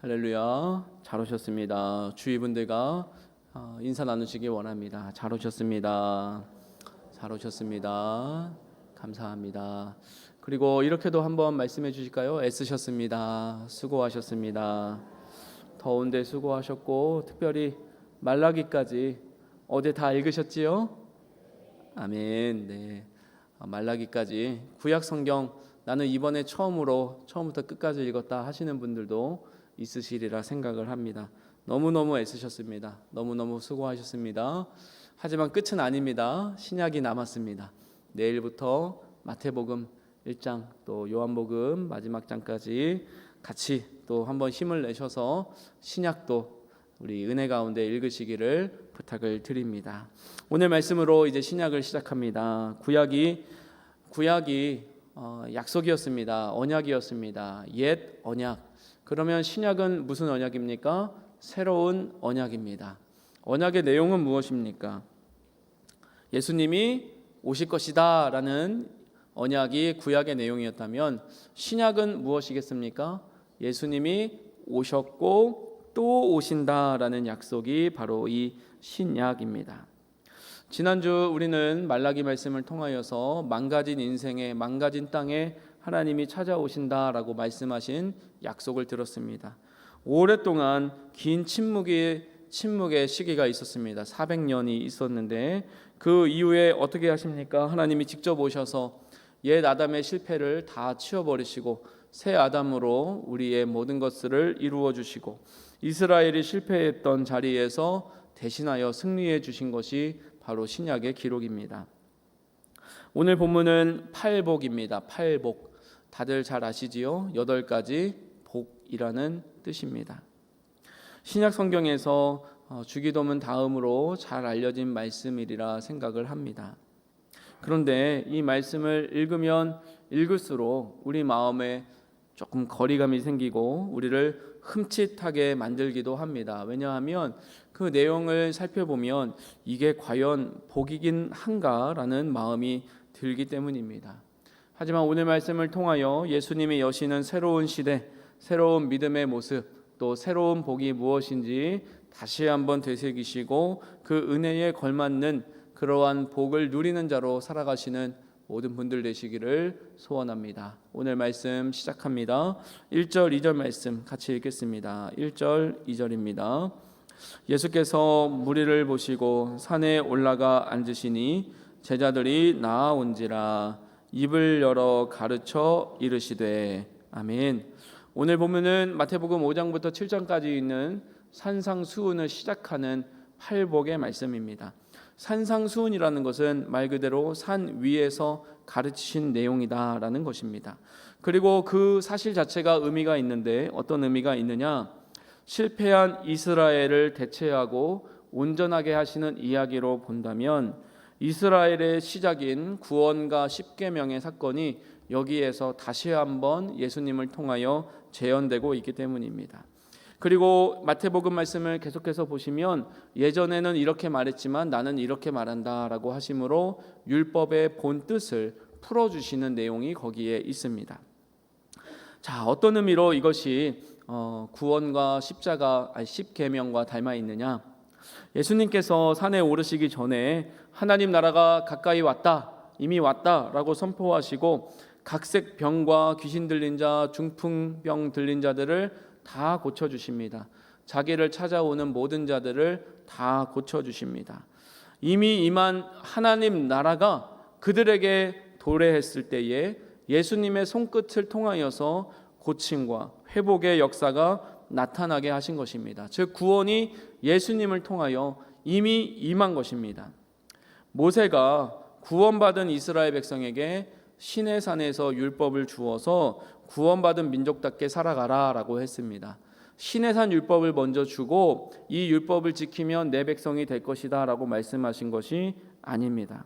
할렐루야. 잘 오셨습니다. 주위 분들과 인사 나누시기 원합니다. 잘 오셨습니다. 잘 오셨습니다. 감사합니다. 그리고 이렇게도 한번 말씀해 주실까요? 애쓰셨습니다. 수고하셨습니다. 더운데 수고하셨고, 특별히 말라기까지 어제 다 읽으셨지요? 아멘. 네. 말라기까지 구약 성경 나는 이번에 처음부터 끝까지 읽었다 하시는 분들도 있으시리라 생각을 합니다. 너무너무 애쓰셨습니다. 너무너무 수고하셨습니다. 하지만 끝은 아닙니다. 신약이 남았습니다. 내일부터 마태복음 1장 또 요한복음 마지막 장까지 같이 또 한번 힘을 내셔서 신약도 우리 은혜 가운데 읽으시기를 부탁을 드립니다. 오늘 말씀으로 이제 신약을 시작합니다. 구약이 약속이었습니다. 언약이었습니다. 옛 언약. 그러면 신약은 무슨 언약입니까? 새로운 언약입니다. 언약의 내용은 무엇입니까? 예수님이 오실 것이다 라는 언약이 구약의 내용이었다면 신약은 무엇이겠습니까? 예수님이 오셨고 또 오신다라는 약속이 바로 이 신약입니다. 지난주 우리는 말라기 말씀을 통하여서 망가진 인생에 망가진 땅에 하나님이 찾아오신다라고 말씀하신 약속을 들었습니다. 오랫동안 긴 침묵의 시기가 있었습니다. 400년이 있었는데 그 이후에 어떻게 하십니까? 하나님이 직접 오셔서 옛 아담의 실패를 다 치워버리시고 새 아담으로 우리의 모든 것들을 이루어 주시고 이스라엘이 실패했던 자리에서 대신하여 승리해 주신 것이 바로 신약의 기록입니다. 오늘 본문은 팔복입니다. 팔복. 다들 잘 아시지요? 8가지 복이라는 뜻입니다. 신약 성경에서 주기도문 다음으로 잘 알려진 말씀이리라 생각을 합니다. 그런데 이 말씀을 읽으면 읽을수록 우리 마음에 조금 거리감이 생기고 우리를 흠칫하게 만들기도 합니다. 왜냐하면 그 내용을 살펴보면 이게 과연 복이긴 한가라는 마음이 들기 때문입니다. 하지만 오늘 말씀을 통하여 예수님이 여시는 새로운 시대, 새로운 믿음의 모습, 또 새로운 복이 무엇인지 다시 한번 되새기시고 그 은혜에 걸맞는 그러한 복을 누리는 자로 살아가시는 모든 분들 되시기를 소원합니다. 오늘 말씀 시작합니다. 1절, 2절 말씀 같이 읽겠습니다. 1절, 2절입니다. 예수께서 무리를 보시고 산에 올라가 앉으시니 제자들이 나아온지라 입을 열어 가르쳐 이르시되 아멘. 오늘 보면은 마태복음 5장부터 7장까지 있는 산상수훈을 시작하는 팔복의 말씀입니다. 산상수훈이라는 것은 말 그대로 산 위에서 가르치신 내용이다라는 것입니다. 그리고 그 사실 자체가 의미가 있는데 어떤 의미가 있느냐? 실패한 이스라엘을 대체하고 온전하게 하시는 이야기로 본다면 이스라엘의 시작인 구원과 십계명의 사건이 여기에서 다시 한번 예수님을 통하여 재현되고 있기 때문입니다. 그리고 마태복음 말씀을 계속해서 보시면 예전에는 이렇게 말했지만 나는 이렇게 말한다라고 하심으로 율법의 본 뜻을 풀어주시는 내용이 거기에 있습니다. 자, 어떤 의미로 이것이 구원과 십계명과 닮아 있느냐? 예수님께서 산에 오르시기 전에 하나님 나라가 가까이 왔다, 이미 왔다라고 선포하시고 각색 병과 귀신 들린 자, 중풍병 들린 자들을 다 고쳐주십니다. 자기를 찾아오는 모든 자들을 다 고쳐주십니다. 이미 임한 하나님 나라가 그들에게 도래했을 때에 예수님의 손끝을 통하여서 고침과 회복의 역사가 나타나게 하신 것입니다. 즉 구원이 예수님을 통하여 이미 임한 것입니다. 모세가 구원받은 이스라엘 백성에게 시내산에서 율법을 주어서 구원받은 민족답게 살아가라라고 했습니다. 시내산 율법을 먼저 주고 이 율법을 지키면 내 백성이 될 것이다 라고 말씀하신 것이 아닙니다.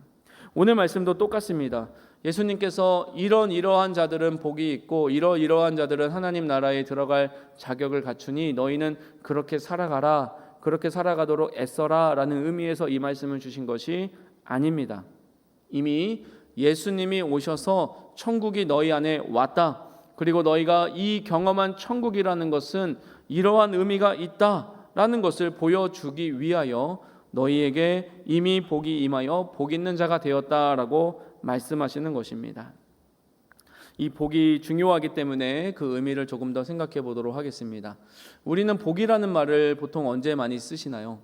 오늘 말씀도 똑같습니다. 예수님께서 이러한 자들은 복이 있고 이러한 자들은 하나님 나라에 들어갈 자격을 갖추니 너희는 그렇게 살아가라, 그렇게 살아가도록 애써라 라는 의미에서 이 말씀을 주신 것이 아닙니다. 이미 예수님이 오셔서 천국이 너희 안에 왔다. 그리고 너희가 이 경험한 천국이라는 것은 이러한 의미가 있다라는 것을 보여주기 위하여 너희에게 이미 복이 임하여 복 있는 자가 되었다라고 말씀하시는 것입니다. 이 복이 중요하기 때문에 그 의미를 조금 더 생각해 보도록 하겠습니다. 우리는 복이라는 말을 보통 언제 많이 쓰시나요?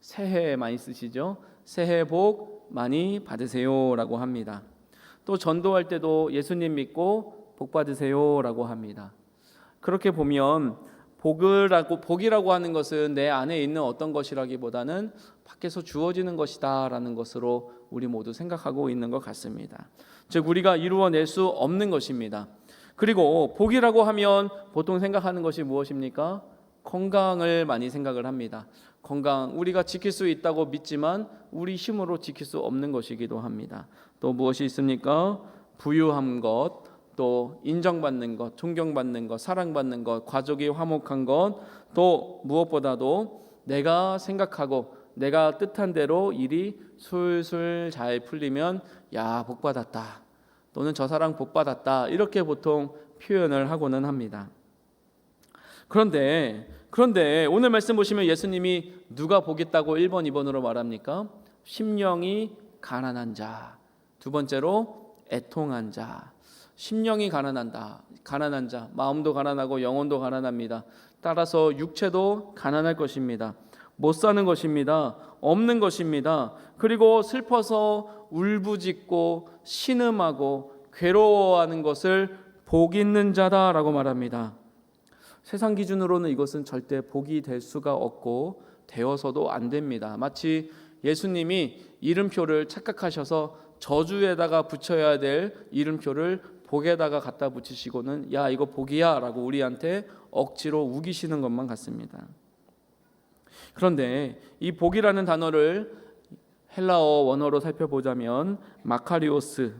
새해에 많이 쓰시죠? 새해 복 많이 받으세요라고 합니다. 또 전도할 때도 예수님 믿고 복 받으세요라고 합니다. 그렇게 보면 복이라고 하는 것은 내 안에 있는 어떤 것이라기보다는 밖에서 주어지는 것이다라는 것으로 우리 모두 생각하고 있는 것 같습니다. 즉 우리가 이루어낼 수 없는 것입니다. 그리고 복이라고 하면 보통 생각하는 것이 무엇입니까? 건강을 많이 생각을 합니다. 건강, 우리가 지킬 수 있다고 믿지만 우리 힘으로 지킬 수 없는 것이기도 합니다. 또 무엇이 있습니까? 부유한 것, 또 인정받는 것, 존경받는 것, 사랑받는 것, 가족이 화목한 것, 또 무엇보다도 내가 생각하고 내가 뜻한 대로 일이 술술 잘 풀리면 야, 복 받았다, 또는 저 사람 복 받았다, 이렇게 보통 표현을 하고는 합니다. 그런데 오늘 말씀 보시면 예수님이 누가 복 있다고 1번, 2번으로 말합니까? 심령이 가난한 자, 두 번째로 애통한 자. 심령이 가난한 자, 마음도 가난하고 영혼도 가난합니다. 따라서 육체도 가난할 것입니다. 못 사는 것입니다. 없는 것입니다. 그리고 슬퍼서 울부짖고 신음하고 괴로워하는 것을 복 있는 자다라고 말합니다. 세상 기준으로는 이것은 절대 복이 될 수가 없고 되어서도 안 됩니다. 마치 예수님이 이름표를 착각하셔서 저주에다가 붙여야 될 이름표를 복에다가 갖다 붙이시고는 야, 이거 복이야 라고 우리한테 억지로 우기시는 것만 같습니다. 그런데 이 복이라는 단어를 헬라어 원어로 살펴보자면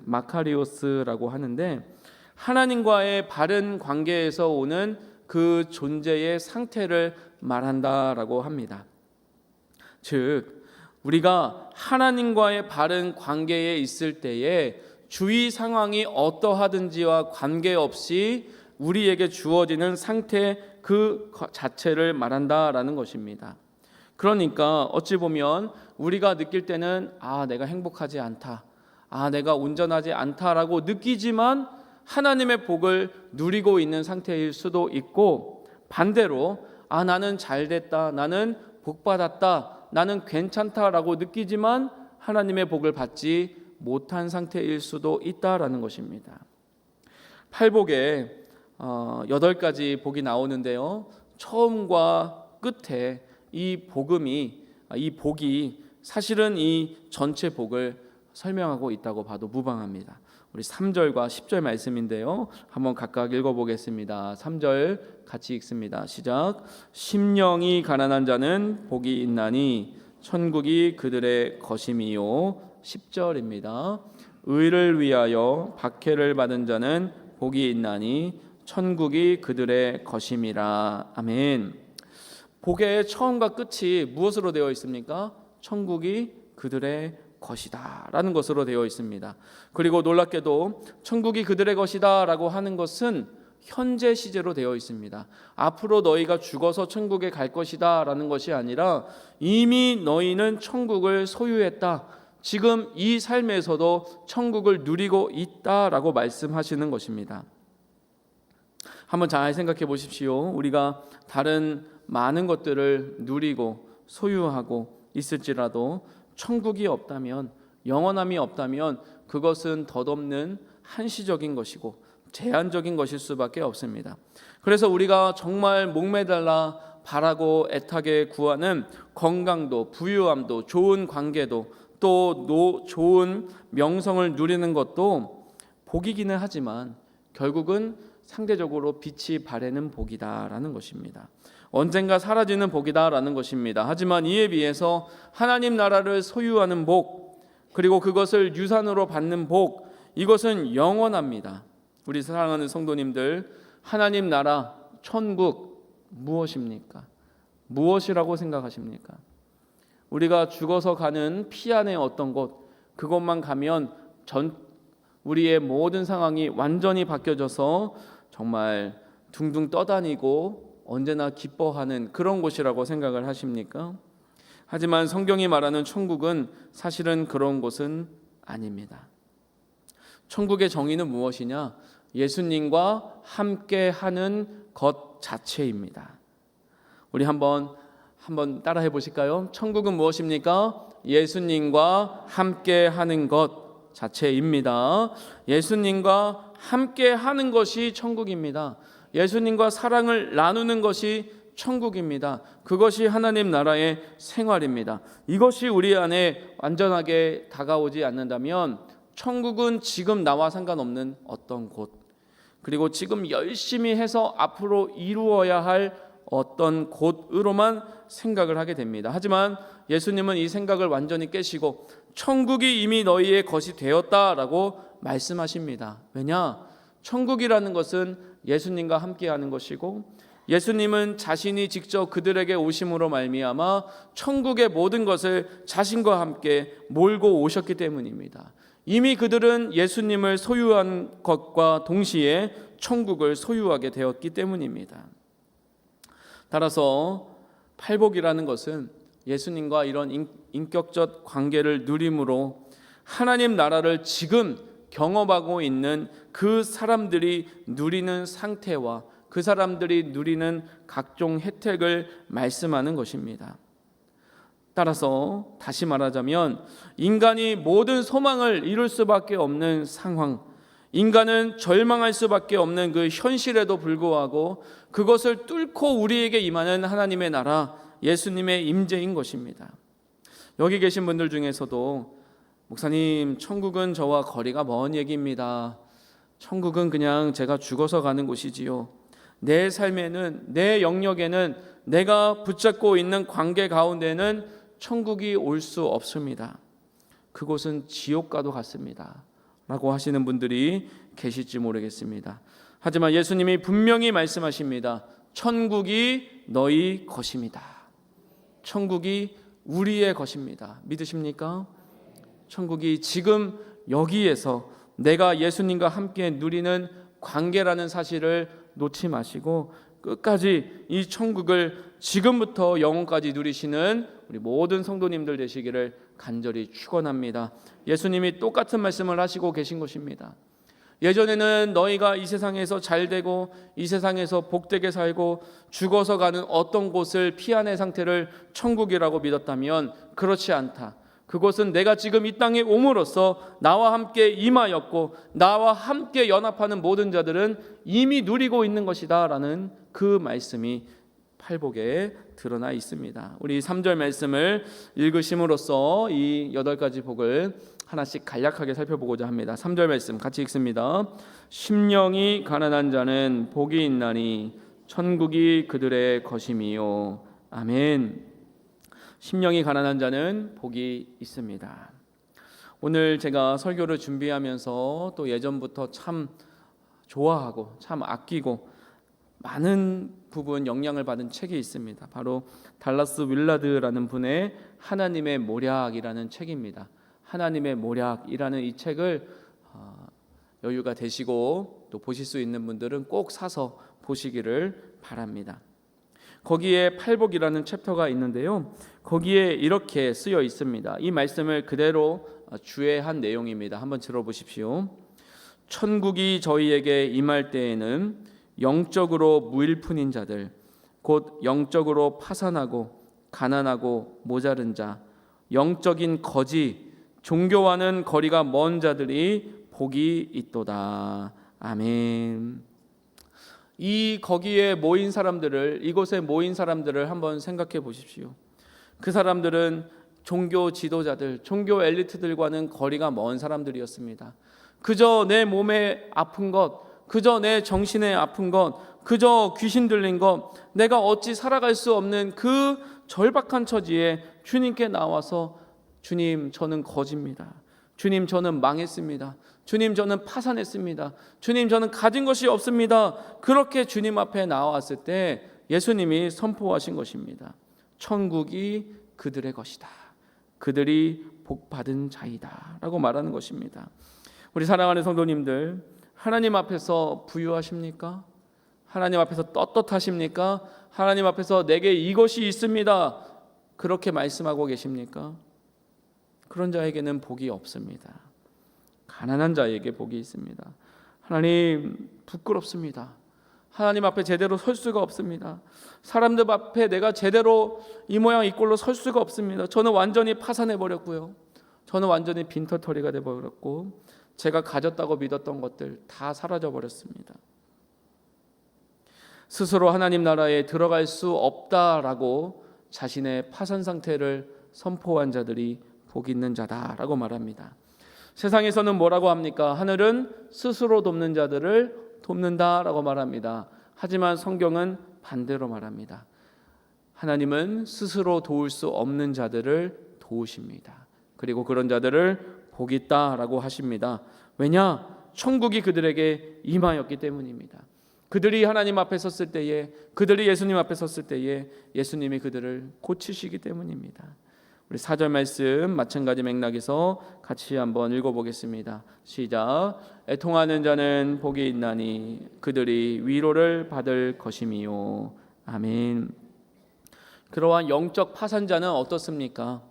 마카리오스라고 하는데 하나님과의 바른 관계에서 오는 그 존재의 상태를 말한다라고 합니다. 즉 우리가 하나님과의 바른 관계에 있을 때에 주위 상황이 어떠하든지와 관계없이 우리에게 주어지는 상태 그 자체를 말한다라는 것입니다. 그러니까 어찌 보면 우리가 느낄 때는 내가 행복하지 않다, 내가 온전하지 않다라고 느끼지만 하나님의 복을 누리고 있는 상태일 수도 있고, 반대로 나는 잘됐다, 나는 복받았다, 나는 괜찮다라고 느끼지만 하나님의 복을 받지 못한 상태일 수도 있다라는 것입니다. 팔복에 8가지 복이 나오는데요, 처음과 끝에 이 복이 사실은 이 전체 복을 설명하고 있다고 봐도 무방합니다. 우리 3절과 10절 말씀인데요, 한번 각각 읽어보겠습니다. 3절 같이 읽습니다. 시작. 심령이 가난한 자는 복이 있나니 천국이 그들의 것임이요. 10절입니다. 의를 위하여 박해를 받은 자는 복이 있나니 천국이 그들의 것임이라. 아멘. 복의 처음과 끝이 무엇으로 되어 있습니까? 천국이 그들의 것이다 라는 것으로 되어 있습니다. 그리고 놀랍게도 천국이 그들의 것이다 라고 하는 것은 현재 시제로 되어 있습니다. 앞으로 너희가 죽어서 천국에 갈 것이다 라는 것이 아니라 이미 너희는 천국을 소유했다, 지금 이 삶에서도 천국을 누리고 있다라고 말씀하시는 것입니다. 한번 잘 생각해 보십시오. 우리가 다른 많은 것들을 누리고 소유하고 있을지라도 천국이 없다면, 영원함이 없다면 그것은 덧없는 한시적인 것이고 제한적인 것일 수밖에 없습니다. 그래서 우리가 정말 목매달라 바라고 애타게 구하는 건강도, 부유함도, 좋은 관계도, 또 좋은 명성을 누리는 것도 복이기는 하지만 결국은 상대적으로 빛이 바래는 복이다라는 것입니다. 언젠가 사라지는 복이다라는 것입니다. 하지만 이에 비해서 하나님 나라를 소유하는 복, 그리고 그것을 유산으로 받는 복, 이것은 영원합니다. 우리 사랑하는 성도님들, 하나님 나라, 천국 무엇입니까? 무엇이라고 생각하십니까? 우리가 죽어서 가는 피 안의 어떤 곳, 그것만 가면 우리의 모든 상황이 완전히 바뀌어져서 정말 둥둥 떠다니고 언제나 기뻐하는 그런 곳이라고 생각을 하십니까? 하지만 성경이 말하는 천국은 사실은 그런 곳은 아닙니다. 천국의 정의는 무엇이냐? 예수님과 함께하는 것 자체입니다. 우리 한번 따라해 보실까요? 천국은 무엇입니까? 예수님과 함께하는 것 자체입니다. 예수님과 함께하는 것이 천국입니다. 예수님과 사랑을 나누는 것이 천국입니다. 그것이 하나님 나라의 생활입니다. 이것이 우리 안에 완전하게 다가오지 않는다면 천국은 지금 나와 상관없는 어떤 곳, 그리고 지금 열심히 해서 앞으로 이루어야 할 어떤 곳으로만 생각을 하게 됩니다. 하지만 예수님은 이 생각을 완전히 깨시고 천국이 이미 너희의 것이 되었다라고 말씀하십니다. 왜냐? 천국이라는 것은 예수님과 함께하는 것이고 예수님은 자신이 직접 그들에게 오심으로 말미암아 천국의 모든 것을 자신과 함께 몰고 오셨기 때문입니다. 이미 그들은 예수님을 소유한 것과 동시에 천국을 소유하게 되었기 때문입니다. 따라서 팔복이라는 것은 예수님과 이런 인격적 관계를 누림으로 하나님 나라를 지금 경험하고 있는 그 사람들이 누리는 상태와 그 사람들이 누리는 각종 혜택을 말씀하는 것입니다. 따라서 다시 말하자면 인간이 모든 소망을 이룰 수밖에 없는 상황, 인간은 절망할 수밖에 없는 그 현실에도 불구하고 그것을 뚫고 우리에게 임하는 하나님의 나라, 예수님의 임재인 것입니다. 여기 계신 분들 중에서도 목사님, 천국은 저와 거리가 먼 얘기입니다. 천국은 그냥 제가 죽어서 가는 곳이지요. 내 삶에는, 내 영역에는, 내가 붙잡고 있는 관계 가운데는 천국이 올 수 없습니다. 그곳은 지옥과도 같습니다 라고 하시는 분들이 계실지 모르겠습니다. 하지만 예수님이 분명히 말씀하십니다. 천국이 너희 것입니다. 천국이 우리의 것입니다. 믿으십니까? 천국이 지금 여기에서 내가 예수님과 함께 누리는 관계라는 사실을 놓지 마시고 끝까지 이 천국을 지금부터 영원까지 누리시는 우리 모든 성도님들 되시기를 간절히 축원합니다. 예수님이 똑같은 말씀을 하시고 계신 것입니다. 예전에는 너희가 이 세상에서 잘되고 이 세상에서 복되게 살고 죽어서 가는 어떤 곳을 피한의 상태를 천국이라고 믿었다면 그렇지 않다. 그곳은 내가 지금 이 땅에 옴으로써 나와 함께 임하였고 나와 함께 연합하는 모든 자들은 이미 누리고 있는 것이다 라는 그 말씀이 팔복에 드러나 있습니다. 우리 3절 말씀을 읽으심으로써 이 8가지 복을 하나씩 간략하게 살펴보고자 합니다. 3절 말씀 같이 읽습니다. 심령이 가난한 자는 복이 있나니 천국이 그들의 것임이요. 아멘. 심령이 가난한 자는 복이 있습니다. 오늘 제가 설교를 준비하면서 또 예전부터 참 좋아하고 참 아끼고 많은 부분 영향을 받은 책이 있습니다. 바로 달라스 윌라드라는 분의 하나님의 모략이라는 책입니다. 하나님의 모략이라는 이 책을 여유가 되시고 또 보실 수 있는 분들은 꼭 사서 보시기를 바랍니다. 거기에 팔복이라는 챕터가 있는데요. 거기에 이렇게 쓰여 있습니다. 이 말씀을 그대로 주의한 내용입니다. 한번 들어보십시오. 천국이 저희에게 임할 때에는 영적으로 무일푼인 자들, 곧 영적으로 파산하고 가난하고 모자른 자, 영적인 거지, 종교와는 거리가 먼 자들이 복이 있도다. 아멘. 이 거기에 모인 사람들을, 이곳에 모인 사람들을 한번 생각해 보십시오. 그 사람들은 종교 지도자들, 종교 엘리트들과는 거리가 먼 사람들이었습니다. 그저 내 몸에 아픈 것, 그저 내 정신에 아픈 것, 그저 귀신 들린 것, 내가 어찌 살아갈 수 없는 그 절박한 처지에 주님께 나와서 주님, 저는 거지입니다. 주님, 저는 망했습니다. 주님, 저는 파산했습니다. 주님, 저는 가진 것이 없습니다. 그렇게 주님 앞에 나왔을 때 예수님이 선포하신 것입니다. 천국이 그들의 것이다. 그들이 복받은 자이다 라고 말하는 것입니다. 우리 사랑하는 성도님들, 하나님 앞에서 부유하십니까? 하나님 앞에서 떳떳하십니까? 하나님 앞에서 내게 이것이 있습니다, 그렇게 말씀하고 계십니까? 그런 자에게는 복이 없습니다. 가난한 자에게 복이 있습니다. 하나님, 부끄럽습니다. 하나님 앞에 제대로 설 수가 없습니다. 사람들 앞에 내가 제대로 이 모양 이 꼴로 설 수가 없습니다. 저는 완전히 파산해 버렸고요. 저는 완전히 빈털터리가 돼 버렸고, 제가 가졌다고 믿었던 것들 다 사라져 버렸습니다. 스스로 하나님 나라에 들어갈 수 없다라고 자신의 파산 상태를 선포한 자들이 복 있는 자다라고 말합니다. 세상에서는 뭐라고 합니까? 하늘은 스스로 돕는 자들을 돕는다라고 말합니다. 하지만 성경은 반대로 말합니다. 하나님은 스스로 도울 수 없는 자들을 도우십니다. 그리고 그런 자들을 복 있다라고 하십니다. 왜냐? 천국이 그들에게 임하였기 때문입니다. 그들이 하나님 앞에 섰을 때에, 그들이 예수님 앞에 섰을 때에 예수님이 그들을 고치시기 때문입니다. 우리 4절 말씀 마찬가지 맥락에서 같이 한번 읽어보겠습니다. 시작. 애통하는 자는 복이 있나니 그들이 위로를 받을 것임이요. 아멘. 그러한 영적 파산자는 어떻습니까?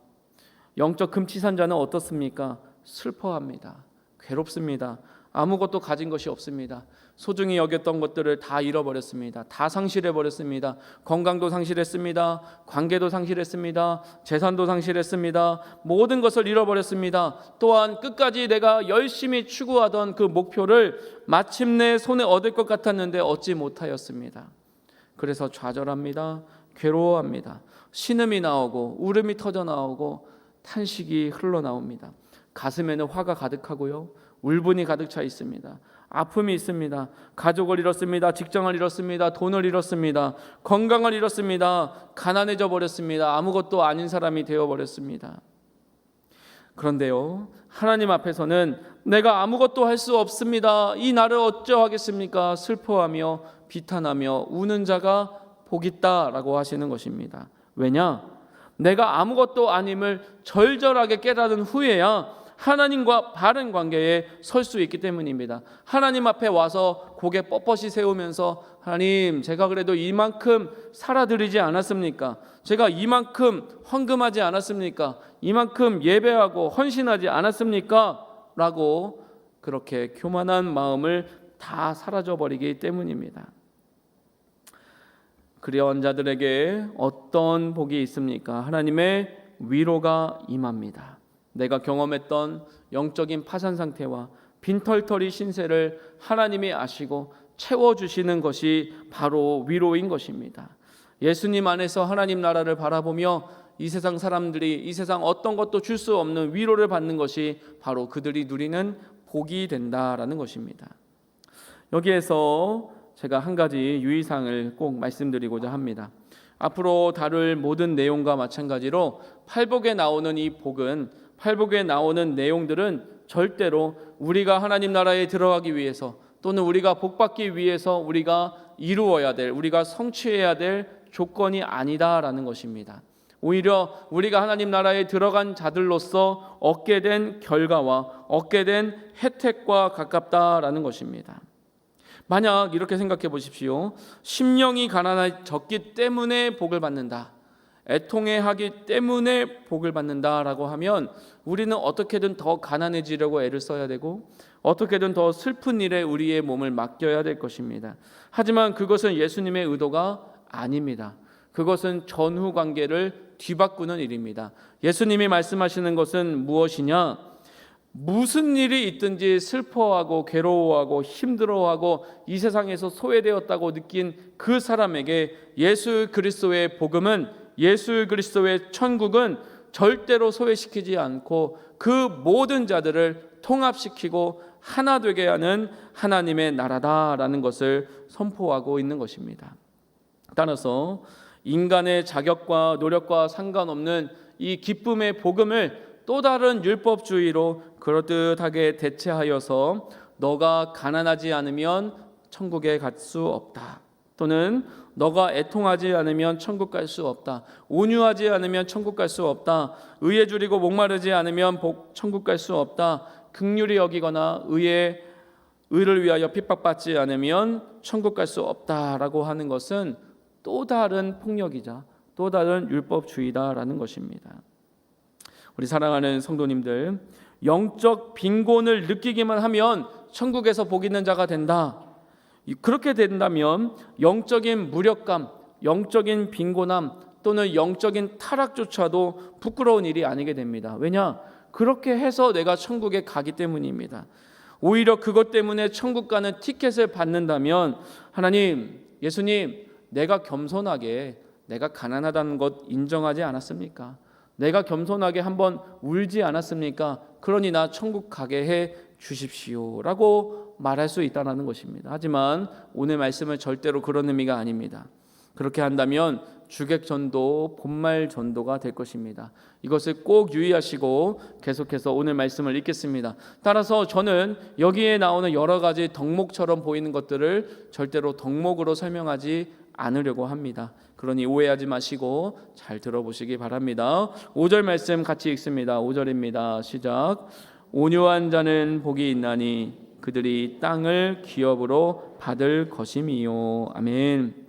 영적 금치산자는 어떻습니까? 슬퍼합니다. 괴롭습니다. 아무것도 가진 것이 없습니다. 소중히 여겼던 것들을 다 잃어버렸습니다. 다 상실해버렸습니다. 건강도 상실했습니다. 관계도 상실했습니다. 재산도 상실했습니다. 모든 것을 잃어버렸습니다. 또한 끝까지 내가 열심히 추구하던 그 목표를 마침내 손에 얻을 것 같았는데 얻지 못하였습니다. 그래서 좌절합니다. 괴로워합니다. 신음이 나오고 울음이 터져 나오고 탄식이 흘러나옵니다. 가슴에는 화가 가득하고요, 울분이 가득 차 있습니다. 아픔이 있습니다. 가족을 잃었습니다. 직장을 잃었습니다. 돈을 잃었습니다. 건강을 잃었습니다. 가난해져 버렸습니다. 아무것도 아닌 사람이 되어버렸습니다. 그런데요, 하나님 앞에서는 내가 아무것도 할 수 없습니다, 이 나를 어쩌하겠습니까? 슬퍼하며 비탄하며 우는 자가 복 있다라고 하시는 것입니다. 왜냐? 내가 아무것도 아님을 절절하게 깨달은 후에야 하나님과 바른 관계에 설 수 있기 때문입니다. 하나님 앞에 와서 고개 뻣뻣이 세우면서 하나님, 제가 그래도 이만큼 살아드리지 않았습니까? 제가 이만큼 헌금하지 않았습니까? 이만큼 예배하고 헌신하지 않았습니까? 라고 그렇게 교만한 마음을 다 사라져버리기 때문입니다. 그러한 자들에게 어떤 복이 있습니까? 하나님의 위로가 임합니다. 내가 경험했던 영적인 파산 상태와 빈털터리 신세를 하나님이 아시고 채워주시는 것이 바로 위로인 것입니다. 예수님 안에서 하나님 나라를 바라보며 이 세상 사람들이 이 세상 어떤 것도 줄 수 없는 위로를 받는 것이 바로 그들이 누리는 복이 된다라는 것입니다. 여기에서 제가 한 가지 유의사항을 꼭 말씀드리고자 합니다. 앞으로 다룰 모든 내용과 마찬가지로 팔복에 나오는 이 복은, 팔복에 나오는 내용들은 절대로 우리가 하나님 나라에 들어가기 위해서 또는 우리가 복받기 위해서 우리가 이루어야 될, 우리가 성취해야 될 조건이 아니다라는 것입니다. 오히려 우리가 하나님 나라에 들어간 자들로서 얻게 된 결과와 얻게 된 혜택과 가깝다라는 것입니다. 만약 이렇게 생각해 보십시오. 심령이 가난해졌기 때문에 복을 받는다, 애통해하기 때문에 복을 받는다라고 하면 우리는 어떻게든 더 가난해지려고 애를 써야 되고 어떻게든 더 슬픈 일에 우리의 몸을 맡겨야 될 것입니다. 하지만 그것은 예수님의 의도가 아닙니다. 그것은 전후 관계를 뒤바꾸는 일입니다. 예수님이 말씀하시는 것은 무엇이냐? 무슨 일이 있든지 슬퍼하고 괴로워하고 힘들어하고 이 세상에서 소외되었다고 느낀 그 사람에게 예수 그리스도의 복음은, 예수 그리스도의 천국은 절대로 소외시키지 않고 그 모든 자들을 통합시키고 하나 되게 하는 하나님의 나라다라는 것을 선포하고 있는 것입니다. 따라서 인간의 자격과 노력과 상관없는 이 기쁨의 복음을 또 다른 율법주의로 그럴듯하게 대체하여서 너가 가난하지 않으면 천국에 갈 수 없다, 또는 너가 애통하지 않으면 천국 갈 수 없다, 온유하지 않으면 천국 갈 수 없다, 의에 줄이고 목마르지 않으면 천국 갈 수 없다, 긍휼히 여기거나 의를 위하여 핍박받지 않으면 천국 갈 수 없다라고 하는 것은 또 다른 폭력이자 또 다른 율법주의다라는 것입니다. 우리 사랑하는 성도님들, 영적 빈곤을 느끼기만 하면 천국에서 복 있는 자가 된다. 그렇게 된다면 영적인 무력감, 영적인 빈곤함 또는 영적인 타락조차도 부끄러운 일이 아니게 됩니다. 왜냐? 그렇게 해서 내가 천국에 가기 때문입니다. 오히려 그것 때문에 천국 가는 티켓을 받는다면 하나님, 예수님, 내가 겸손하게 내가 가난하다는 것 인정하지 않았습니까? 내가 겸손하게 한번 울지 않았습니까? 그러니 나 천국 가게 해 주십시오 라고 말할 수 있다는 것입니다. 하지만 오늘 말씀은 절대로 그런 의미가 아닙니다. 그렇게 한다면 주객전도, 본말전도가 될 것입니다. 이것을 꼭 유의하시고 계속해서 오늘 말씀을 읽겠습니다. 따라서 저는 여기에 나오는 여러 가지 덕목처럼 보이는 것들을 절대로 덕목으로 설명하지 않으려고 합니다. 그러니 오해하지 마시고 잘 들어보시기 바랍니다. 5절 말씀 같이 읽습니다. 5절입니다. 시작. 온유한 자는 복이 있나니 그들이 땅을 기업으로 받을 것임이요. 아멘.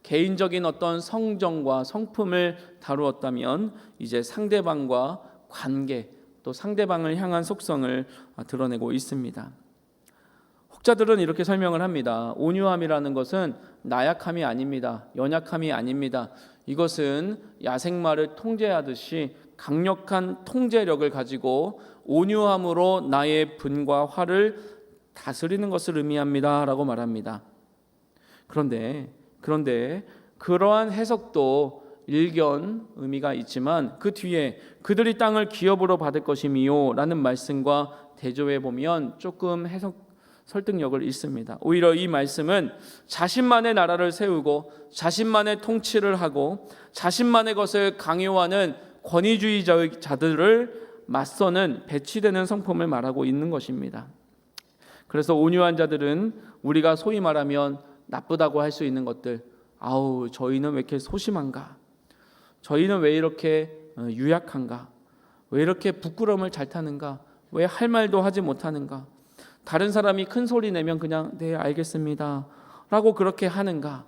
개인적인 어떤 성정과 성품을 다루었다면 이제 상대방과 관계 또 상대방을 향한 속성을 드러내고 있습니다. 혹자들은 이렇게 설명을 합니다. 온유함이라는 것은 나약함이 아닙니다. 연약함이 아닙니다. 이것은 야생마를 통제하듯이 강력한 통제력을 가지고 온유함으로 나의 분과 화를 다스리는 것을 의미합니다 라고 말합니다. 그런데 그러한 해석도 일견 의미가 있지만 그 뒤에 그들이 땅을 기업으로 받을 것이미요 라는 말씀과 대조해 보면 조금 설득력을 잃습니다. 오히려 이 말씀은 자신만의 나라를 세우고 자신만의 통치를 하고 자신만의 것을 강요하는 권위주의자들을 맞서는 배치되는 성품을 말하고 있는 것입니다. 그래서 온유한 자들은 우리가 소위 말하면 나쁘다고 할 수 있는 것들, 아우 저희는 왜 이렇게 소심한가, 저희는 왜 이렇게 유약한가, 왜 이렇게 부끄러움을 잘 타는가, 왜 할 말도 하지 못하는가, 다른 사람이 큰 소리 내면 그냥 네 알겠습니다 라고 그렇게 하는가,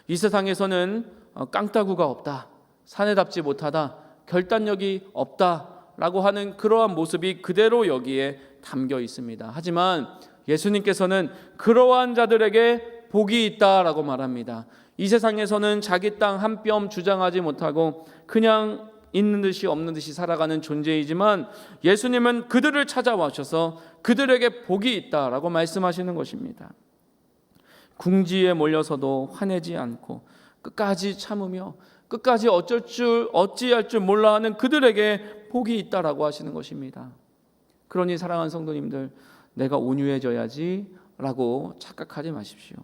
이 세상에서는 깡따구가 없다, 사내답지 못하다, 결단력이 없다 라고 하는 그러한 모습이 그대로 여기에 담겨 있습니다. 하지만 예수님께서는 그러한 자들에게 복이 있다라고 말합니다. 이 세상에서는 자기 땅 한 뼘 주장하지 못하고 그냥 있는 듯이 없는 듯이 살아가는 존재이지만 예수님은 그들을 찾아와셔서 그들에게 복이 있다라고 말씀하시는 것입니다. 궁지에 몰려서도 화내지 않고 끝까지 참으며 끝까지 어찌할 줄 몰라 하는 그들에게 복이 있다라고 하시는 것입니다. 그러니 사랑하는 성도님들, 내가 온유해져야지 라고 착각하지 마십시오.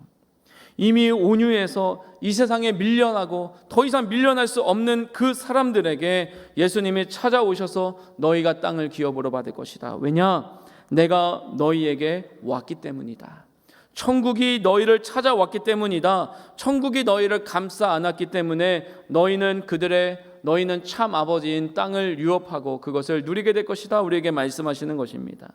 이미 온유해서 이 세상에 밀려나고 더 이상 밀려날 수 없는 그 사람들에게 예수님이 찾아오셔서 너희가 땅을 기업으로 받을 것이다. 왜냐? 내가 너희에게 왔기 때문이다. 천국이 너희를 찾아왔기 때문이다. 천국이 너희를 감싸 안았기 때문에 너희는 참 아버지인 땅을 유업하고 그것을 누리게 될 것이다. 우리에게 말씀하시는 것입니다.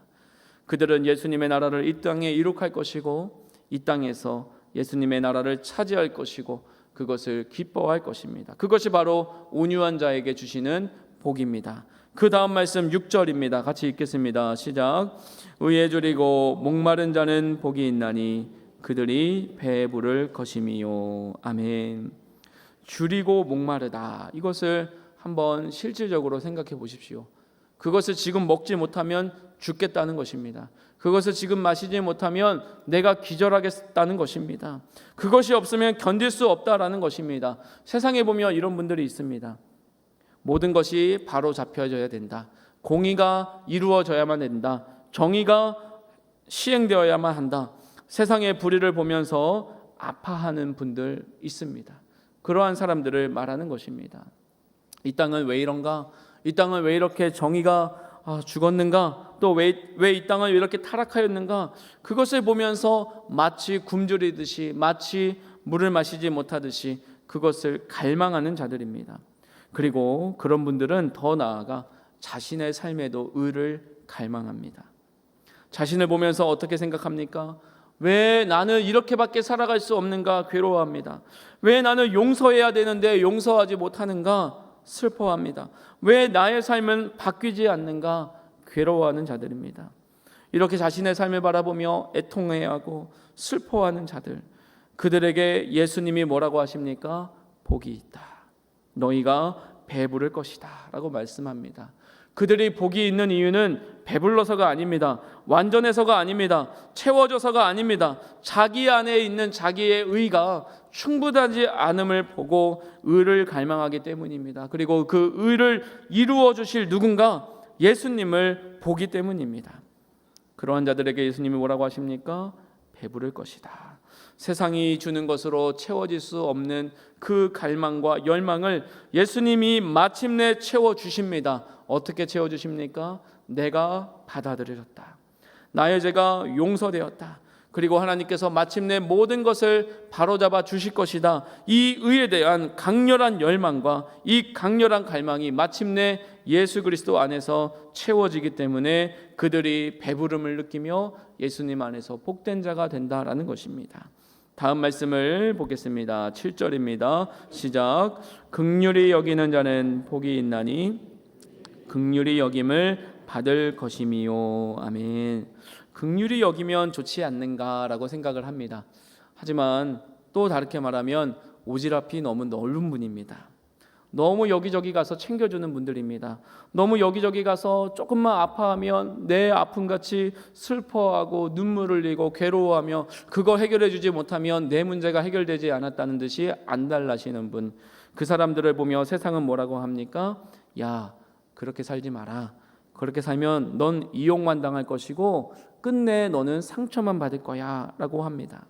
그들은 예수님의 나라를 이 땅에 이룩할 것이고 이 땅에서 예수님의 나라를 차지할 것이고 그것을 기뻐할 것입니다. 그것이 바로 온유한 자에게 주시는 복입니다. 그 다음 말씀 6절입니다. 같이 읽겠습니다. 시작. 의에 줄이고 목마른 자는 복이 있나니 그들이 배에 부를 것임이요. 아멘. 줄이고 목마르다, 이것을 한번 실질적으로 생각해 보십시오. 그것을 지금 먹지 못하면 죽겠다는 것입니다. 그것을 지금 마시지 못하면 내가 기절하겠다는 것입니다. 그것이 없으면 견딜 수 없다라는 것입니다. 세상에 보면 이런 분들이 있습니다. 모든 것이 바로 잡혀져야 된다. 공의가 이루어져야만 된다. 정의가 시행되어야만 한다. 세상의 불의를 보면서 아파하는 분들 있습니다. 그러한 사람들을 말하는 것입니다. 이 땅은 왜 이런가? 이 땅은 왜 이렇게 정의가 죽었는가? 또 왜 이 땅은 이렇게 타락하였는가? 그것을 보면서 마치 굶주리듯이, 마치 물을 마시지 못하듯이 그것을 갈망하는 자들입니다. 그리고 그런 분들은 더 나아가 자신의 삶에도 의를 갈망합니다. 자신을 보면서 어떻게 생각합니까? 왜 나는 이렇게밖에 살아갈 수 없는가 괴로워합니다. 왜 나는 용서해야 되는데 용서하지 못하는가 슬퍼합니다. 왜 나의 삶은 바뀌지 않는가 괴로워하는 자들입니다. 이렇게 자신의 삶을 바라보며 애통해하고 슬퍼하는 자들, 그들에게 예수님이 뭐라고 하십니까? 복이 있다. 너희가 배부를 것이다 라고 말씀합니다. 그들이 복이 있는 이유는 배불러서가 아닙니다. 완전해서가 아닙니다. 채워져서가 아닙니다. 자기 안에 있는 자기의 의가 충분하지 않음을 보고 의를 갈망하기 때문입니다. 그리고 그 의를 이루어 주실 누군가 예수님을 보기 때문입니다. 그러한 자들에게 예수님이 뭐라고 하십니까? 배부를 것이다. 세상이 주는 것으로 채워질 수 없는 그 갈망과 열망을 예수님이 마침내 채워주십니다. 어떻게 채워주십니까? 내가 받아들여졌다. 나의 죄가 용서되었다. 그리고 하나님께서 마침내 모든 것을 바로잡아 주실 것이다. 이 의에 대한 강렬한 열망과 이 강렬한 갈망이 마침내 예수 그리스도 안에서 채워지기 때문에 그들이 배부름을 느끼며 예수님 안에서 복된 자가 된다라는 것입니다. 다음 말씀을 보겠습니다. 7절입니다. 시작. 긍휼히 여기는 자는 복이 있나니 긍휼히 여김을 받을 것이미요. 아멘. 긍휼히 여기면 좋지 않는가라고 생각을 합니다. 하지만 또 다르게 말하면 오지랖이 너무 넓은 분입니다. 너무 여기저기 가서 챙겨주는 분들입니다. 너무 여기저기 가서 조금만 아파하면 내 아픔같이 슬퍼하고 눈물을 흘리고 괴로워하며 그거 해결해 주지 못하면 내 문제가 해결되지 않았다는 듯이 안달나시는 분, 그 사람들을 보며 세상은 뭐라고 합니까? 야, 그렇게 살지 마라. 그렇게 살면 넌 이용만 당할 것이고 끝내 너는 상처만 받을 거야 라고 합니다.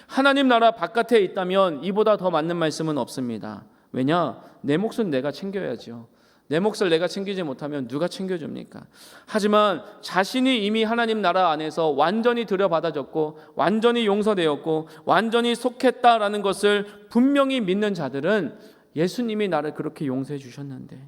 하나님 나라 바깥에 있다면 이보다 더 맞는 말씀은 없습니다. 왜냐? 내 몫은 내가 챙겨야죠. 내 몫을 내가 챙기지 못하면 누가 챙겨줍니까? 하지만 자신이 이미 하나님 나라 안에서 완전히 들여받아졌고 완전히 용서되었고 완전히 속했다라는 것을 분명히 믿는 자들은 예수님이 나를 그렇게 용서해 주셨는데,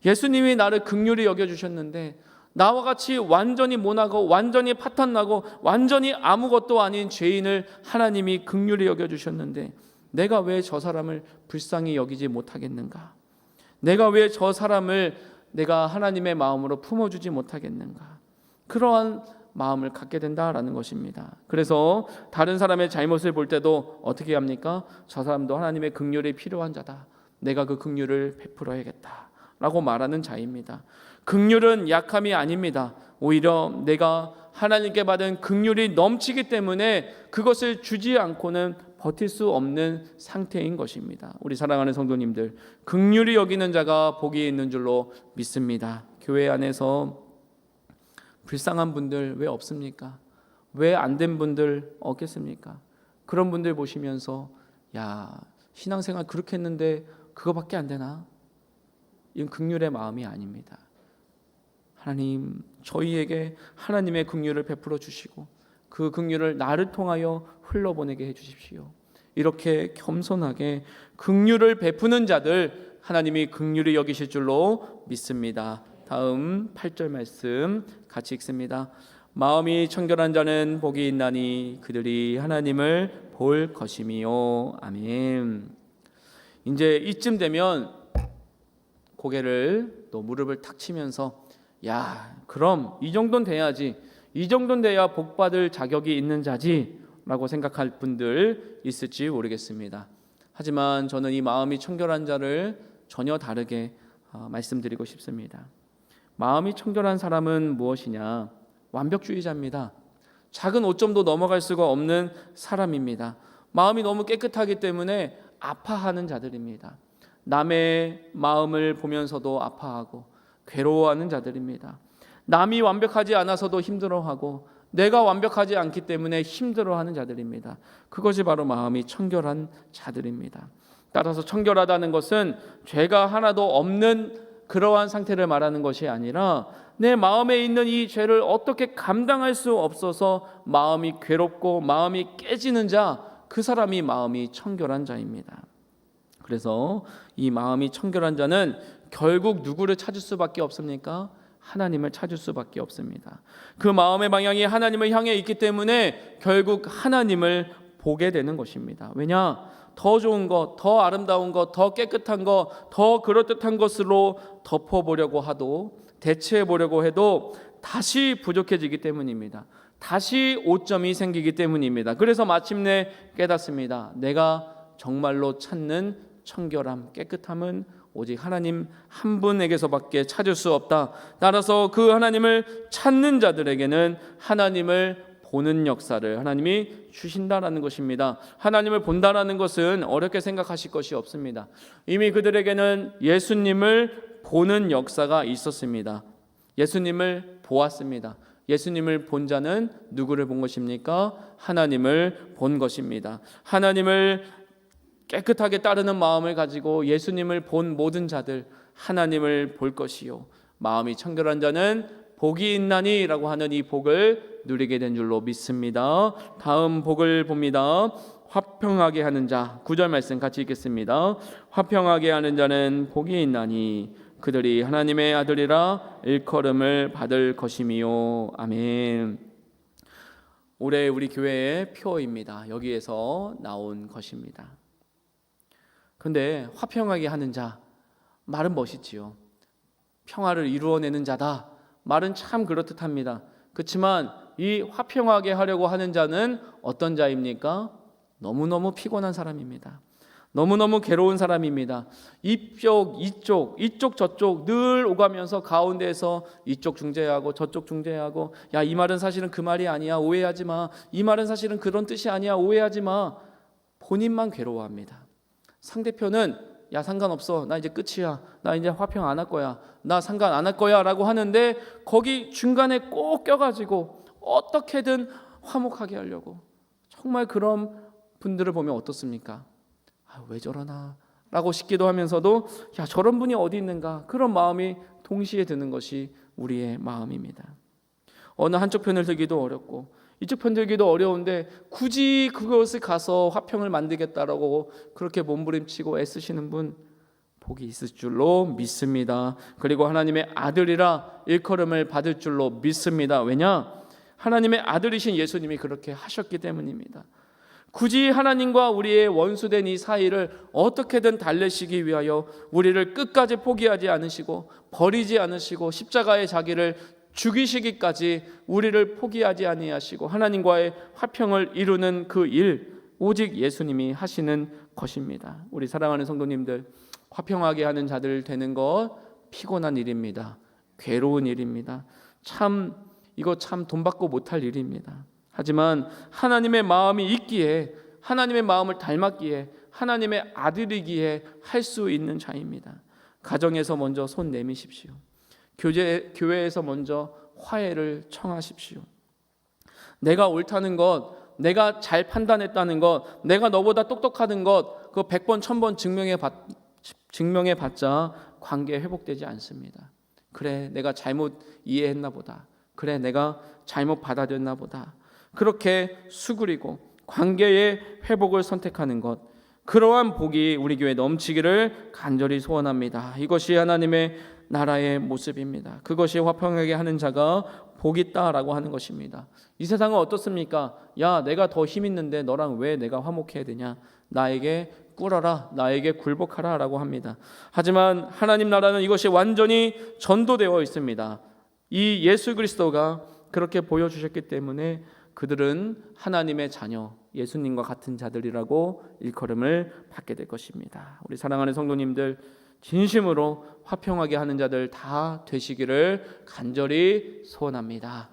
예수님이 나를 긍휼히 여겨주셨는데, 나와 같이 완전히 모나고 완전히 파탄나고 완전히 아무것도 아닌 죄인을 하나님이 긍휼히 여겨주셨는데 내가 왜 저 사람을 불쌍히 여기지 못하겠는가? 내가 왜 저 사람을 내가 하나님의 마음으로 품어주지 못하겠는가? 그러한 마음을 갖게 된다라는 것입니다. 그래서 다른 사람의 잘못을 볼 때도 어떻게 합니까? 저 사람도 하나님의 긍휼이 필요한 자다. 내가 그 긍휼을 베풀어야겠다 라고 말하는 자입니다. 긍휼은 약함이 아닙니다. 오히려 내가 하나님께 받은 긍휼이 넘치기 때문에 그것을 주지 않고는 버틸 수 없는 상태인 것입니다. 우리 사랑하는 성도님들, 긍휼히 여기는 자가 복이 있는 줄로 믿습니다. 교회 안에서 불쌍한 분들 왜 없습니까? 왜 안 된 분들 없겠습니까? 그런 분들 보시면서 야, 신앙생활 그렇게 했는데 그거밖에 안 되나? 이건 긍휼의 마음이 아닙니다. 하나님, 저희에게 하나님의 긍휼을 베풀어 주시고 그 긍휼을 나를 통하여 흘러보내게 해주십시오. 이렇게 겸손하게 긍휼을 베푸는 자들 하나님이 긍휼히 여기실 줄로 믿습니다. 다음 8절 말씀 같이 읽습니다. 마음이 청결한 자는 복이 있나니 그들이 하나님을 볼 것이미요. 아멘. 이제 이쯤 되면 고개를 또 무릎을 탁 치면서 야, 그럼 이 정도는 돼야지, 이 정도는 돼야 복받을 자격이 있는 자지 라고 생각할 분들 있을지 모르겠습니다. 하지만 저는 이 마음이 청결한 자를 전혀 다르게 말씀드리고 싶습니다. 마음이 청결한 사람은 무엇이냐? 완벽주의자입니다. 작은 오점도 넘어갈 수가 없는 사람입니다. 마음이 너무 깨끗하기 때문에 아파하는 자들입니다. 남의 마음을 보면서도 아파하고 괴로워하는 자들입니다. 남이 완벽하지 않아서도 힘들어하고 내가 완벽하지 않기 때문에 힘들어하는 자들입니다. 그것이 바로 마음이 청결한 자들입니다. 따라서 청결하다는 것은 죄가 하나도 없는 그러한 상태를 말하는 것이 아니라 내 마음에 있는 이 죄를 어떻게 감당할 수 없어서 마음이 괴롭고 마음이 깨지는 자, 그 사람이 마음이 청결한 자입니다. 그래서 이 마음이 청결한 자는 결국 누구를 찾을 수밖에 없습니까? 하나님을 찾을 수밖에 없습니다. 그 마음의 방향이 하나님을 향해 있기 때문에 결국 하나님을 보게 되는 것입니다. 왜냐? 더 좋은 것, 더 아름다운 것, 더 깨끗한 것, 더 그럴듯한 것으로 덮어보려고 하도, 대체해보려고 해도 다시 부족해지기 때문입니다. 다시 오점이 생기기 때문입니다. 그래서 마침내 깨닫습니다. 내가 정말로 찾는 청결함, 깨끗함은 오직 하나님 한 분에게서밖에 찾을 수 없다. 따라서 그 하나님을 찾는 자들에게는 하나님을 보는 역사를 하나님이 주신다라는 것입니다. 하나님을 본다라는 것은 어렵게 생각하실 것이 없습니다. 이미 그들에게는 예수님을 보는 역사가 있었습니다. 예수님을 보았습니다. 예수님을 본 자는 누구를 본 것입니까? 하나님을 본 것입니다. 하나님을 깨끗하게 따르는 마음을 가지고 예수님을 본 모든 자들 하나님을 볼 것이요 마음이 청결한 자는 복이 있나니 라고 하는 이 복을 누리게 된 줄로 믿습니다. 다음 복을 봅니다. 화평하게 하는 자, 9절 말씀 같이 읽겠습니다. 화평하게 하는 자는 복이 있나니 그들이 하나님의 아들이라 일컬음을 받을 것이미요. 아멘. 올해 우리 교회의 표어입니다. 여기에서 나온 것입니다. 그런데 화평하게 하는 자, 말은 멋있지요. 평화를 이루어내는 자다. 말은 참 그렇듯합니다. 그렇지만 이 화평하게 하려고 하는 자는 어떤 자입니까? 너무너무 피곤한 사람입니다. 너무너무 괴로운 사람입니다. 이쪽 저쪽 늘 오가면서 가운데에서 이쪽 중재하고 저쪽 중재하고, 야, 이 말은 사실은 그 말이 아니야, 오해하지 마. 이 말은 사실은 그런 뜻이 아니야, 오해하지 마. 본인만 괴로워합니다. 상대편은 야, 상관없어, 나 이제 끝이야, 나 이제 화평 안 할 거야, 나 상관 안 할 거야 라고 하는데 거기 중간에 꼭 껴가지고 어떻게든 화목하게 하려고, 정말 그런 분들을 보면 어떻습니까? 왜 저러나 라고 싶기도 하면서도 야, 저런 분이 어디 있는가, 그런 마음이 동시에 드는 것이 우리의 마음입니다. 어느 한쪽 편을 들기도 어렵고 이쪽 편 들기도 어려운데 굳이 그것을 가서 화평을 만들겠다라고 그렇게 몸부림치고 애쓰시는 분 복이 있을 줄로 믿습니다. 그리고 하나님의 아들이라 일컬음을 받을 줄로 믿습니다. 왜냐? 하나님의 아들이신 예수님이 그렇게 하셨기 때문입니다. 굳이 하나님과 우리의 원수된 이 사이를 어떻게든 달래시기 위하여 우리를 끝까지 포기하지 않으시고 버리지 않으시고 십자가의 자기를 죽이시기까지 우리를 포기하지 아니하시고 하나님과의 화평을 이루는 그 일, 오직 예수님이 하시는 것입니다. 우리 사랑하는 성도님들, 화평하게 하는 자들 되는 것 피곤한 일입니다. 괴로운 일입니다. 이거 참 돈 받고 못할 일입니다. 하지만 하나님의 마음이 있기에, 하나님의 마음을 닮았기에, 하나님의 아들이기에 할 수 있는 자입니다. 가정에서 먼저 손 내미십시오. 교회에서 먼저 화해를 청하십시오. 내가 옳다는 것, 내가 잘 판단했다는 것, 내가 너보다 똑똑하는 것, 그거 100번 1000번 증명해봤자 관계 회복되지 않습니다. 그래, 내가 잘못 이해했나 보다. 그래, 내가 잘못 받아들였나 보다. 그렇게 수그리고 관계의 회복을 선택하는 것, 그러한 복이 우리 교회에 넘치기를 간절히 소원합니다. 이것이 하나님의 나라의 모습입니다. 그것이 화평하게 하는 자가 복이 있다라고 하는 것입니다. 이 세상은 어떻습니까? 야, 내가 더 힘 있는데 너랑 왜 내가 화목해야 되냐? 나에게 꿇어라, 나에게 굴복하라 라고 합니다. 하지만 하나님 나라는 이것이 완전히 전도되어 있습니다. 이 예수 그리스도가 그렇게 보여주셨기 때문에 그들은 하나님의 자녀, 예수님과 같은 자들이라고 일컬음을 받게 될 것입니다. 우리 사랑하는 성도님들, 진심으로 화평하게 하는 자들 다 되시기를 간절히 소원합니다.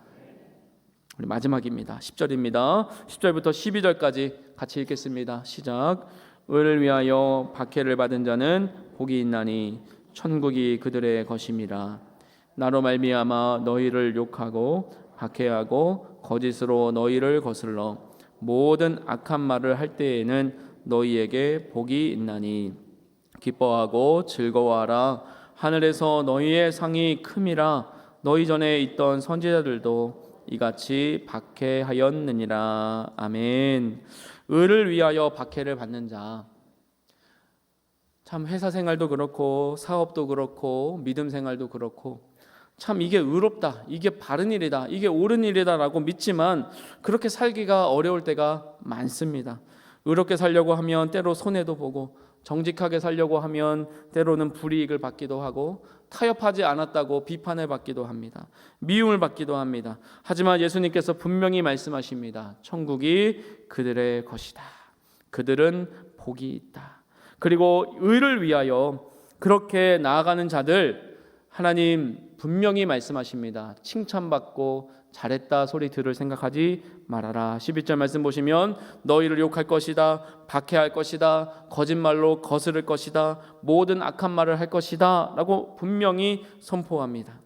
우리 마지막입니다. 10절입니다. 10절부터 12절까지 같이 읽겠습니다. 시작. 의를 위하여 박해를 받은 자는 복이 있나니 천국이 그들의 것임이라. 나로 말미암아 너희를 욕하고 박해하고 거짓으로 너희를 거슬러 모든 악한 말을 할 때에는 너희에게 복이 있나니 기뻐하고 즐거워하라. 하늘에서 너희의 상이 큼이라. 너희 전에 있던 선지자들도 이같이 박해하였느니라. 아멘. 의를 위하여 박해를 받는 자, 참 회사 생활도 그렇고 사업도 그렇고 믿음 생활도 그렇고 참 이게 의롭다, 이게 바른 일이다, 이게 옳은 일이다라고 믿지만 그렇게 살기가 어려울 때가 많습니다. 의롭게 살려고 하면 때로 손해도 보고, 정직하게 살려고 하면 때로는 불이익을 받기도 하고, 타협하지 않았다고 비판을 받기도 합니다. 미움을 받기도 합니다. 하지만 예수님께서 분명히 말씀하십니다. 천국이 그들의 것이다. 그들은 복이 있다. 그리고 의를 위하여 그렇게 나아가는 자들, 하나님 분명히 말씀하십니다. 칭찬받고 잘했다 소리 들을 생각하지 말아라. 11절 말씀 보시면 너희를 욕할 것이다, 박해할 것이다, 거짓말로 거스를 것이다, 모든 악한 말을 할 것이다 라고 분명히 선포합니다.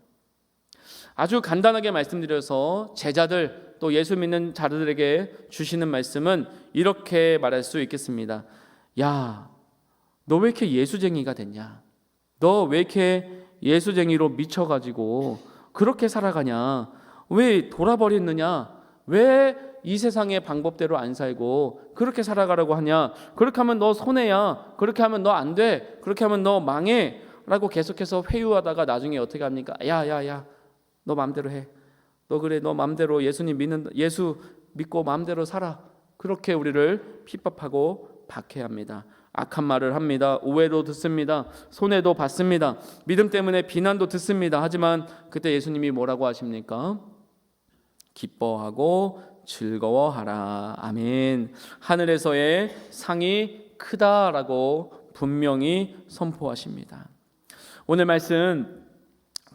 아주 간단하게 말씀드려서 제자들 또 예수 믿는 자들에게 주시는 말씀은 이렇게 말할 수 있겠습니다. 야, 너 왜 이렇게 예수쟁이가 됐냐? 너 왜 이렇게 예수쟁이로 미쳐가지고 그렇게 살아가냐? 왜 돌아버렸느냐? 왜 이 세상의 방법대로 안 살고 그렇게 살아가려고 하냐? 그렇게 하면 너 손해야. 그렇게 하면 너 안 돼. 그렇게 하면 너 망해. 라고 계속해서 회유하다가 나중에 어떻게 합니까? 야, 너 마음대로 해. 너 그래, 너 마음대로 예수 믿고 마음대로 살아. 그렇게 우리를 핍박하고 박해합니다. 악한 말을 합니다. 오해도 듣습니다. 손해도 받습니다. 믿음 때문에 비난도 듣습니다. 하지만 그때 예수님이 뭐라고 하십니까? 기뻐하고 즐거워하라. 아멘. 하늘에서의 상이 크다라고 분명히 선포하십니다. 오늘 말씀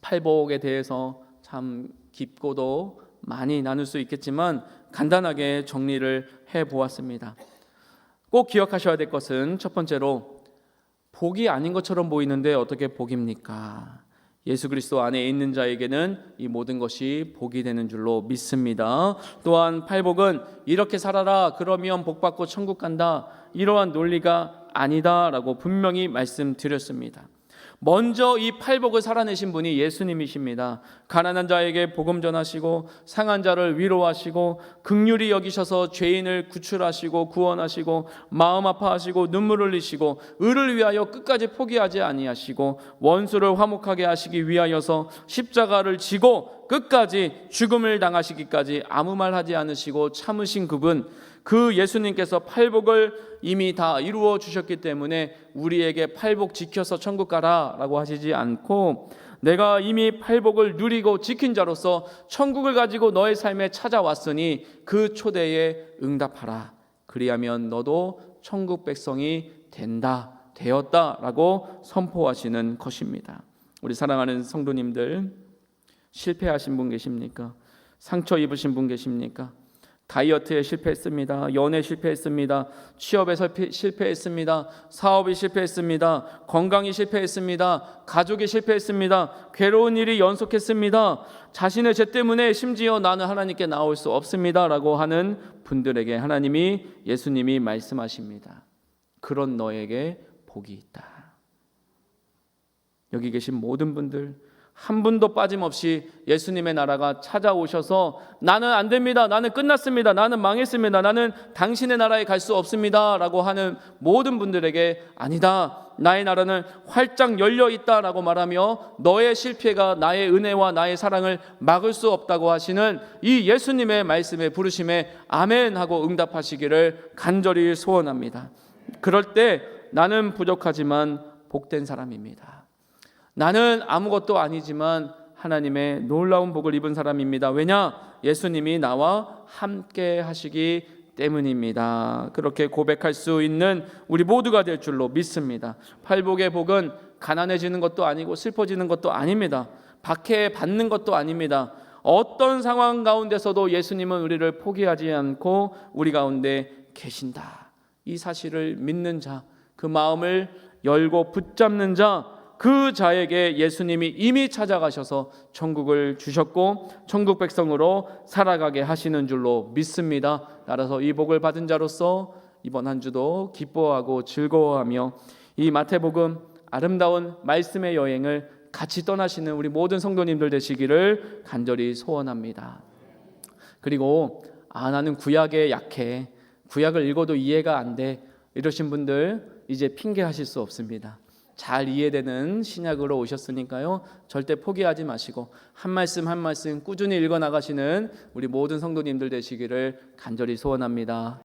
팔복에 대해서 참 깊고도 많이 나눌 수 있겠지만 간단하게 정리를 해보았습니다. 꼭 기억하셔야 될 것은 첫 번째로 복이 아닌 것처럼 보이는데 어떻게 복입니까? 예수 그리스도 안에 있는 자에게는 이 모든 것이 복이 되는 줄로 믿습니다. 또한 팔복은 이렇게 살아라 그러면 복받고 천국 간다, 이러한 논리가 아니다라고 분명히 말씀드렸습니다. 먼저 이 팔복을 살아내신 분이 예수님이십니다. 가난한 자에게 복음 전하시고 상한 자를 위로하시고 긍휼히 여기셔서 죄인을 구출하시고 구원하시고 마음 아파하시고 눈물 흘리시고 의를 위하여 끝까지 포기하지 아니하시고 원수를 화목하게 하시기 위하여서 십자가를 지고 끝까지 죽음을 당하시기까지 아무 말 하지 않으시고 참으신 그분, 그 예수님께서 팔복을 이미 다 이루어 주셨기 때문에 우리에게 팔복 지켜서 천국 가라 라고 하시지 않고, 내가 이미 팔복을 누리고 지킨 자로서 천국을 가지고 너의 삶에 찾아왔으니 그 초대에 응답하라. 그리하면 너도 천국 백성이 되었다 라고 선포하시는 것입니다. 우리 사랑하는 성도님들, 실패하신 분 계십니까? 상처 입으신 분 계십니까? 다이어트에 실패했습니다. 연애 실패했습니다. 취업에 실패했습니다. 사업이 실패했습니다. 건강이 실패했습니다. 가족이 실패했습니다. 괴로운 일이 연속했습니다. 자신의 죄 때문에 심지어 나는 하나님께 나올 수 없습니다 라고 하는 분들에게 하나님이, 예수님이 말씀하십니다. 그런 너에게 복이 있다. 여기 계신 모든 분들 한 분도 빠짐없이 예수님의 나라가 찾아오셔서 나는 안 됩니다, 나는 끝났습니다, 나는 망했습니다, 나는 당신의 나라에 갈 수 없습니다 라고 하는 모든 분들에게 아니다, 나의 나라는 활짝 열려 있다라고 말하며 너의 실패가 나의 은혜와 나의 사랑을 막을 수 없다고 하시는 이 예수님의 말씀에 부르심에 아멘 하고 응답하시기를 간절히 소원합니다. 그럴 때 나는 부족하지만 복된 사람입니다. 나는 아무것도 아니지만 하나님의 놀라운 복을 입은 사람입니다. 왜냐? 예수님이 나와 함께 하시기 때문입니다. 그렇게 고백할 수 있는 우리 모두가 될 줄로 믿습니다. 팔복의 복은 가난해지는 것도 아니고 슬퍼지는 것도 아닙니다. 박해받는 것도 아닙니다. 어떤 상황 가운데서도 예수님은 우리를 포기하지 않고 우리 가운데 계신다. 이 사실을 믿는 자, 그 마음을 열고 붙잡는 자, 그 자에게 예수님이 이미 찾아가셔서 천국을 주셨고 천국 백성으로 살아가게 하시는 줄로 믿습니다. 따라서 이 복을 받은 자로서 이번 한 주도 기뻐하고 즐거워하며 이 마태복음 아름다운 말씀의 여행을 같이 떠나시는 우리 모든 성도님들 되시기를 간절히 소원합니다. 그리고 나는 구약에 약해, 구약을 읽어도 이해가 안 돼, 이러신 분들 이제 핑계하실 수 없습니다. 잘 이해되는 신약으로 오셨으니까요. 절대 포기하지 마시고 한 말씀 한 말씀 꾸준히 읽어 나가시는 우리 모든 성도님들 되시기를 간절히 소원합니다.